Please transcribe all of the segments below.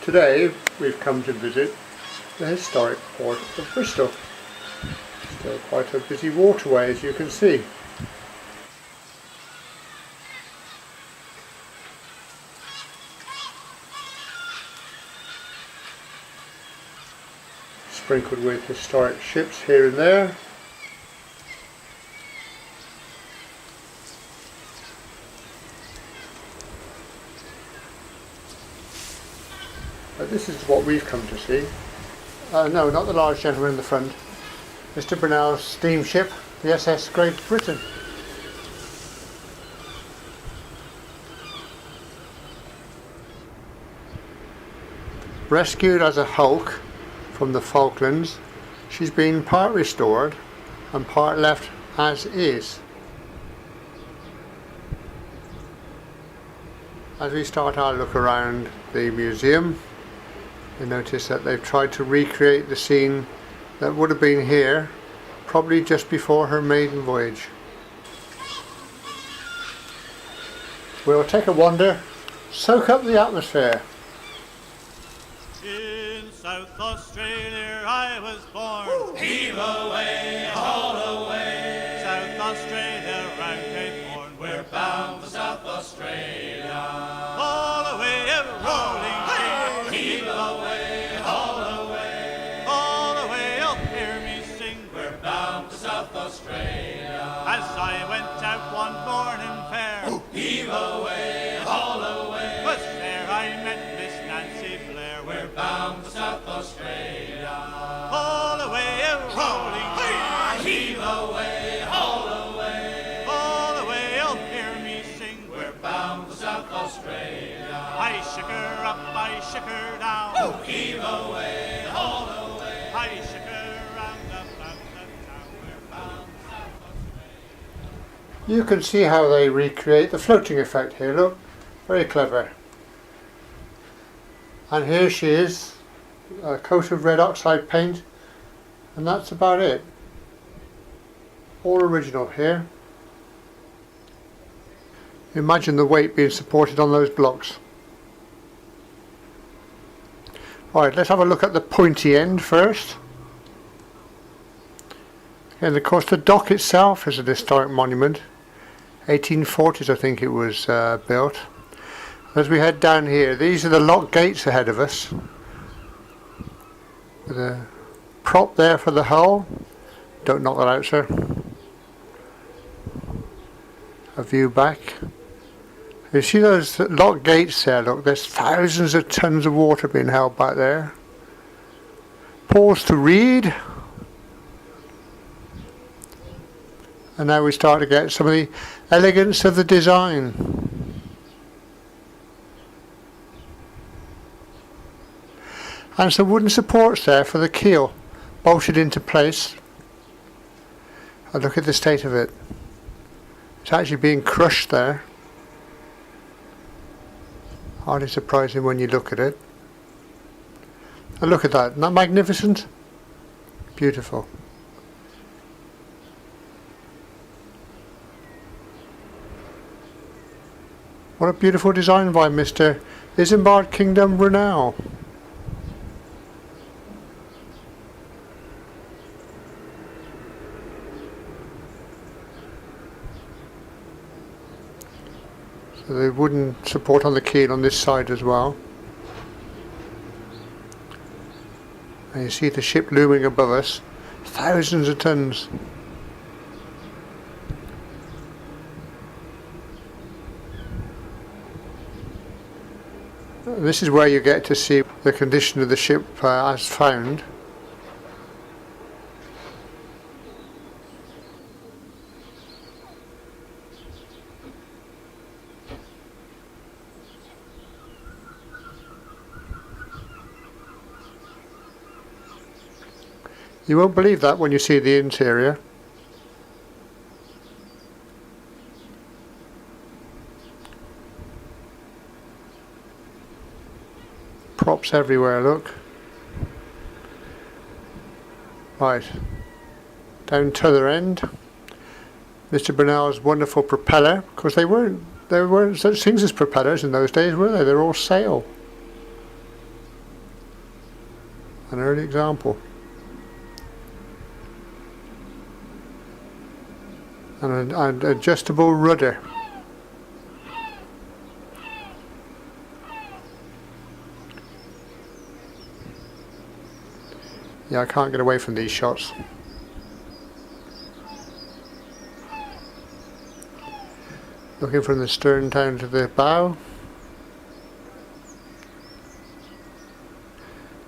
Today we've come to visit the historic Port of Bristol. Still quite a busy waterway, as you can see. Sprinkled with historic ships here and there. This is what we've come to see. No, not the large gentleman in the front. Mr. Brunel's steamship, the SS Great Britain. Rescued as a hulk from the Falklands, she's been part restored and part left as is. As we start our look around the museum, you notice that they've tried to recreate the scene that would have been here probably just before her maiden voyage. We'll take a wander, soak up the atmosphere. In South Australia I was born. Heave away, haul away. South Australia, round Cape Horn. We're bound for South Australia. Haul away, rolling ship. Heave away, haul away. Haul away, you'll hear me sing. We're bound for South Australia. As I went out one morning fair. Heave away, haul away. 'Twas there I met Miss Nancy Blair. We're bound for South Australia. Haul away, rolling ship. Heave away, haul away. Haul away, you'll hear me sing. We're bound for South Australia. I shook her up, I shook her down. Heave away, haul away. I shook her round about the town. We're bound for South Australia. You can see how they recreate the floating effect here, look. Very clever. And here she is, a coat of red oxide paint, and that's about it. All original here. Imagine the weight being supported on those blocks. Right, let's have a look at the pointy end first. And of course the dock itself is an historic monument. 1840s I think it was built. As we head down here, these are the lock gates ahead of us. With a prop there for the hull. Don't knock that out, sir. A view back. You see those lock gates there, look, there's thousands of tons of water being held back there. Pause to read. And now we start to get some of the elegance of the design. And some wooden supports there for the keel, bolted into place. And look at the state of it. It's actually being crushed there. Hardly surprising when you look at it. And look at that, isn't that magnificent? Beautiful. What a beautiful design by Mr. Isambard Kingdom Brunel. So the wooden support on the keel on this side as well. And you see the ship looming above us. Thousands of tons. This is where you get to see the condition of the ship as found. You won't believe that when you see the interior. Props everywhere, look. Right, down to the other end, Mr. Brunel's wonderful propeller. Of course, there weren't such things as propellers in those days, were they? They're all sail. An early example. And an adjustable rudder. Yeah, I can't get away from these shots. Looking from the stern down to the bow.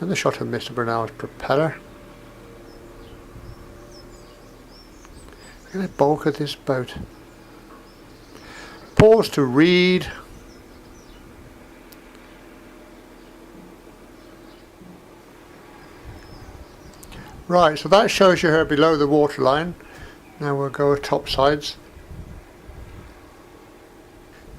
Another shot of Mr. Brunel's propeller. Look at the bulk of this boat. Pause to read. Right, so that shows you her below the waterline. Now we'll go topsides.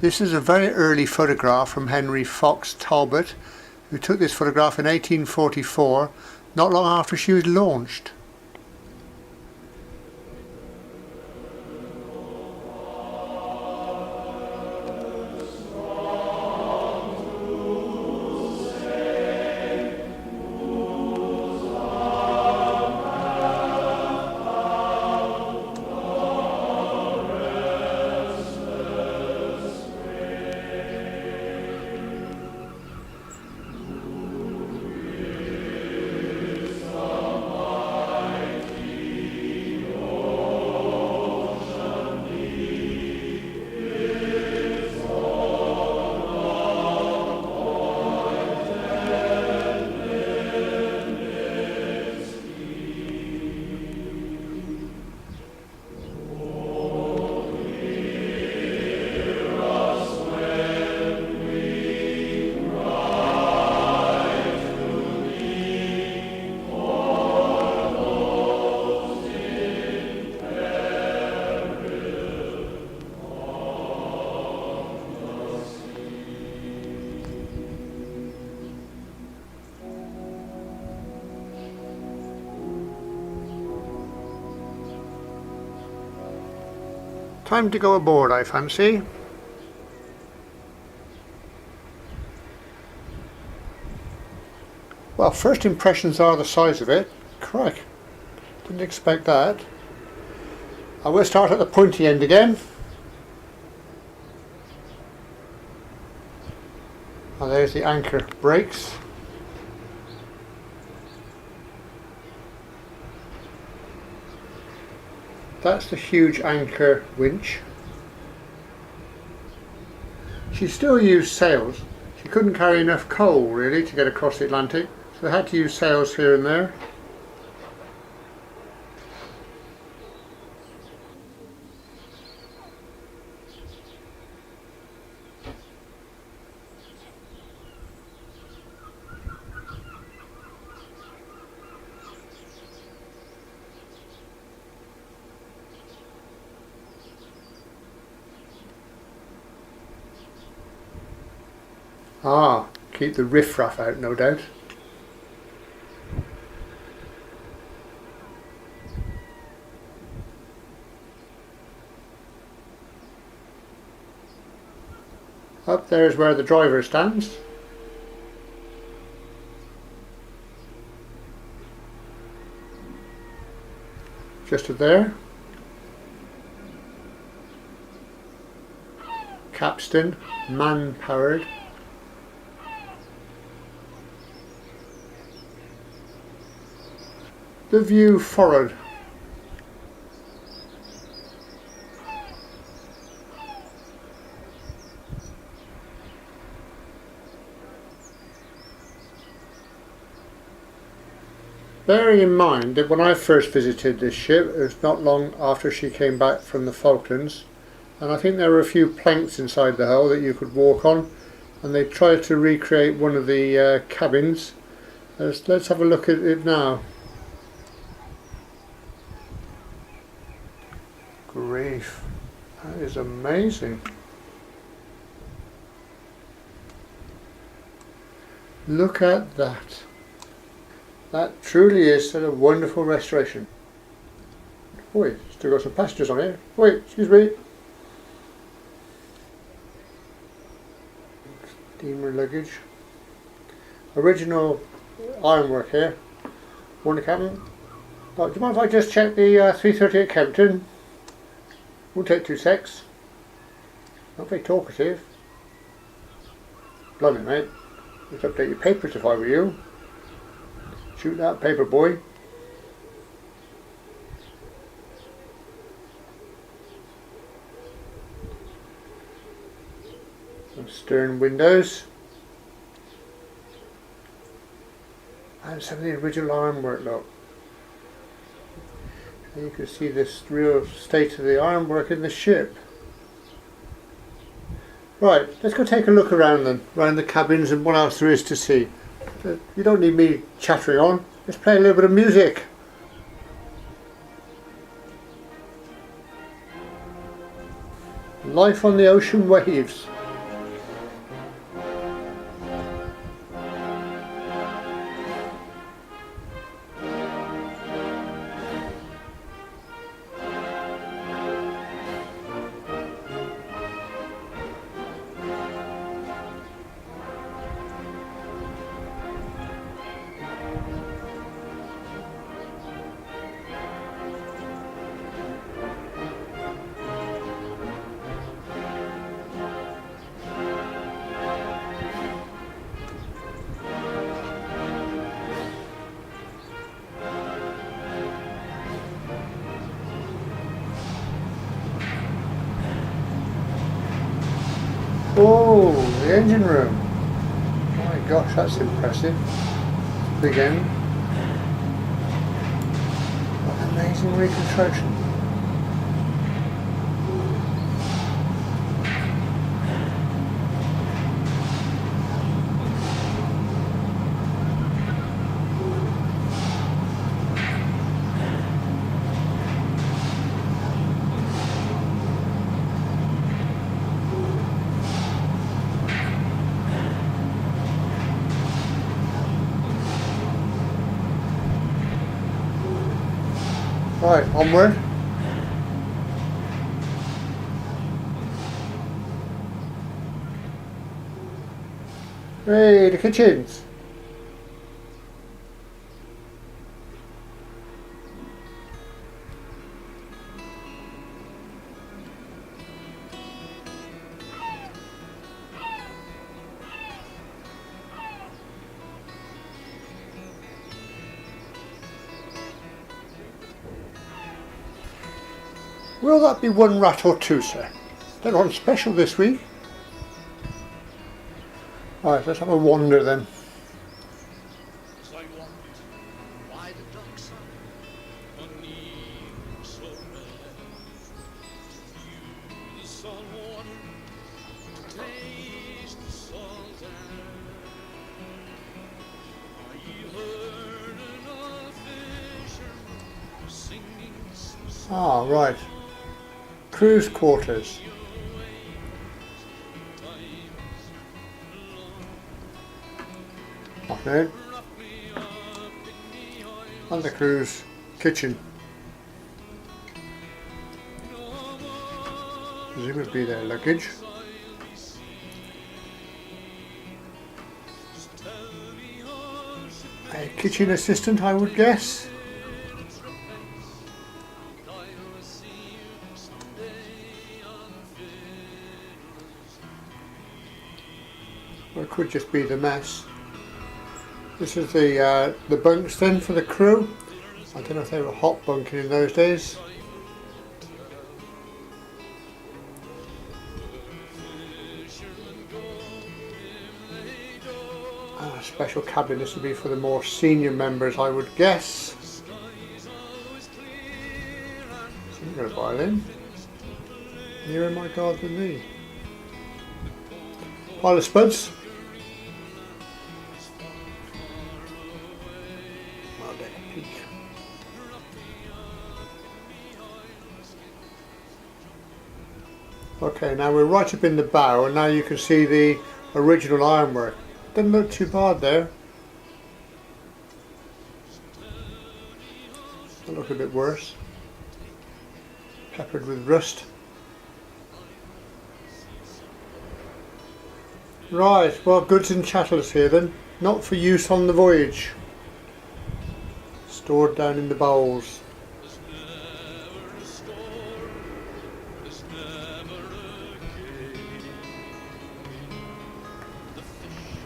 This is a very early photograph from Henry Fox Talbot, who took this photograph in 1844, not long after she was launched. Time to go aboard, I fancy. Well, first impressions are the size of it. Crikey, didn't expect that. I will start at the pointy end again. And there's the anchor brakes. That's the huge anchor winch. She still used sails. She couldn't carry enough coal really to get across the Atlantic, so they had to use sails here and there. Ah, keep the riffraff out, no doubt. Up there is where the driver stands. Just up there. Capstan, man-powered. The view forward. Bearing in mind that when I first visited this ship, it was not long after she came back from the Falklands, and I think there were a few planks inside the hull that you could walk on, and they tried to recreate one of the cabins. Let's have a look at it now. Grief, that is amazing. Look at that. That truly is a wonderful restoration. Oi, still got some passengers on here. Wait, excuse me. Steamer luggage. Original ironwork here. Morning, Captain. Oh, do you mind if I just check the 330 at Kempton? Won't take 2 secs. Not very talkative. Blimey, mate. Let's update your papers if I were you. Shoot that paper, boy. Some stern windows. And some of the original ironwork, look. And you can see this real state of the ironwork in the ship. Right, let's go take a look around then, around the cabins and what else there is to see. You don't need me chattering on, let's play a little bit of music. Life on the ocean waves. Oh, the engine room. Oh my gosh, that's impressive. Big end. What an amazing reconstruction. Right, onward. Hey, the kitchens. Will that be one rat or two, sir? They're on special this week. Right, let's have a wander then. Ah, right. Crew's quarters. Okay. And the crew's kitchen. Presumably their luggage. A kitchen assistant, I would guess. Or it could just be the mess. This is the bunks then for the crew. I don't know if they were hot bunking in those days. And a special cabin. This would be for the more senior members, I would guess. Some got a violin. Nearer my God than thee. Pile of spuds. Okay, now we're right up in the bow, and now you can see the original ironwork. Doesn't look too bad there. It'll look a bit worse. Peppered with rust. Right, well, goods and chattels here then. Not for use on the voyage. stored down in the bowls. There's never a storm, there's never a gale. The fish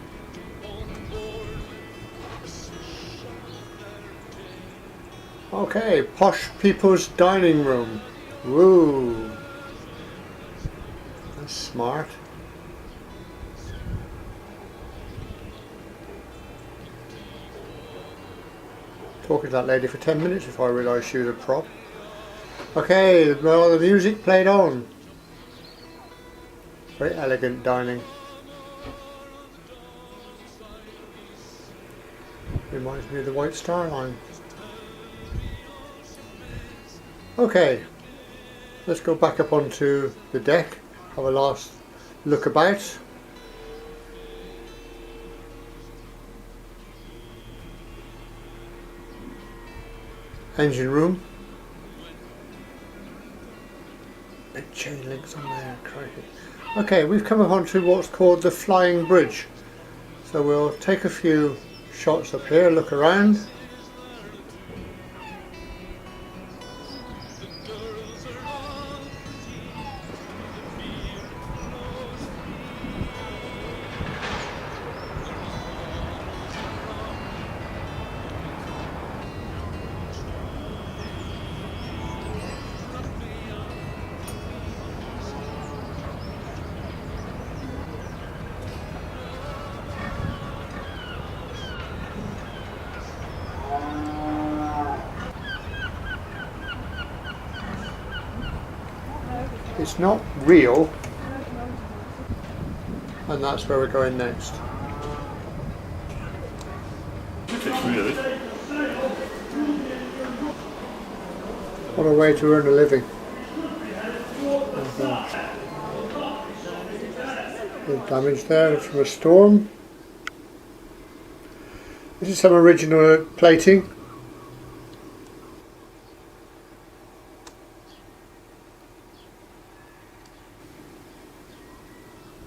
on board, the swish of their tail. Okay, posh people's dining room. Woo! That's smart. Talking to that lady for 10 minutes before I realised she was a prop. Okay, well, the music played on. Very elegant dining. Reminds me of the White Star Line. Okay, let's go back up onto the deck, have a last look about. Engine room. Big chain links on there, crikey. Okay, we've come up onto what's called the flying bridge. So we'll take a few shots up here, look around. It's not real, and that's where we're going next. Really? What a way to earn a living. The damage there from a storm. This is some original plating.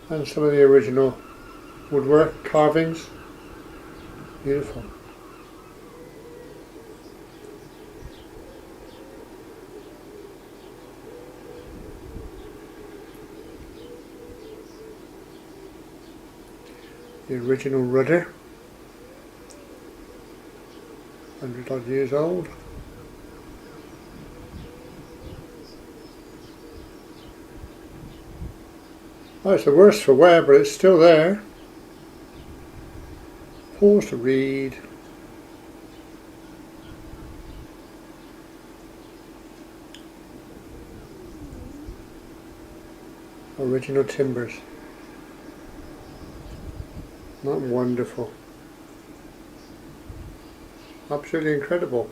And some of the original woodwork, carvings. Beautiful. The original rudder. 100 odd years old. Oh, it's the worse for wear, but it's still there. Pause to read. Original timbers. Not wonderful. Absolutely incredible.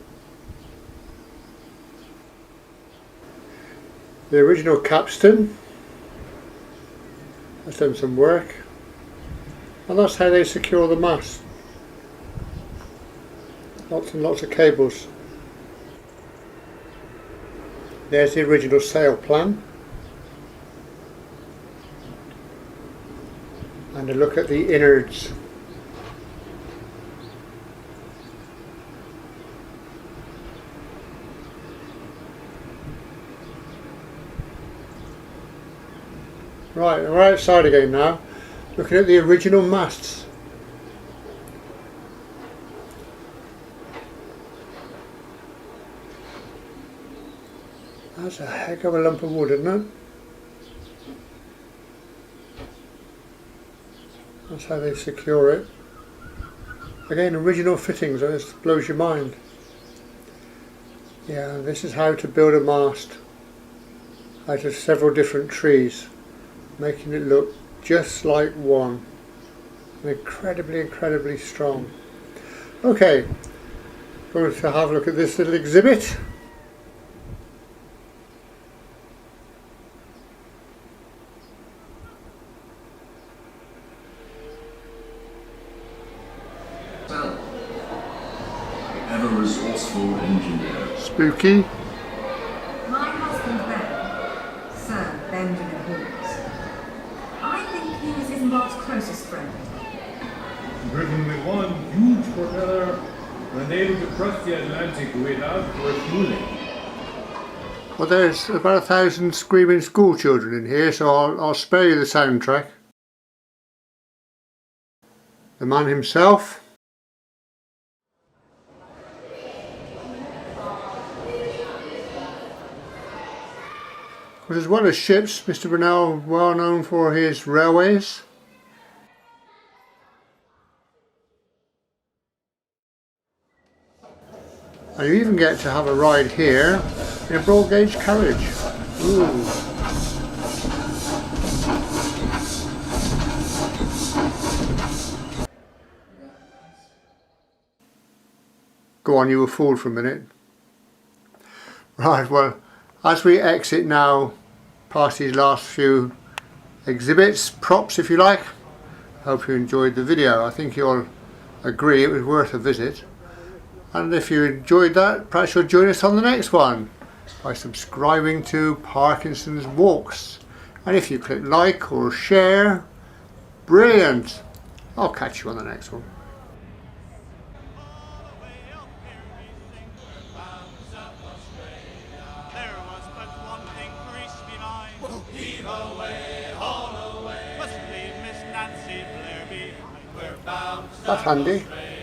The original capstan has done some work, and that's how they secure the mast. Lots and lots of cables. There's the original sail plan, and a look at the innards. Right, we're outside again now, looking at the original masts. That's a heck of a lump of wood, isn't it? That's how they secure it. Again, original fittings, this blows your mind. Yeah, this is how to build a mast out of several different trees, making it look just like one. And incredibly strong. Okay, going to have a look at this little exhibit. Well, ever resourceful engineer. Spooky. My husband Ben, Sir Benjamin Hawes. I think he was Isambard's closest friend. Driven with one huge propeller unable to cross the Atlantic without refueling. Well, there's about 1,000 screaming school children in here, so I'll spare you the soundtrack. The man himself. But as well as ships, Mr. Brunel is well known for his railways. And you even get to have a ride here in a broad gauge carriage. Ooh. Go on, you were fooled for a minute. Right, well, as we exit now past these last few exhibits, props if you like, hope you enjoyed the video. I think you'll agree it was worth a visit. And if you enjoyed that, perhaps you'll join us on the next one by subscribing to Parkinson's Walks. And if you click like or share, brilliant! I'll catch you on the next one. There was but one thing for each behind. Heave away, haul away. Must leave Miss Nancy Blair behind. We're bound to That's handy. Australia.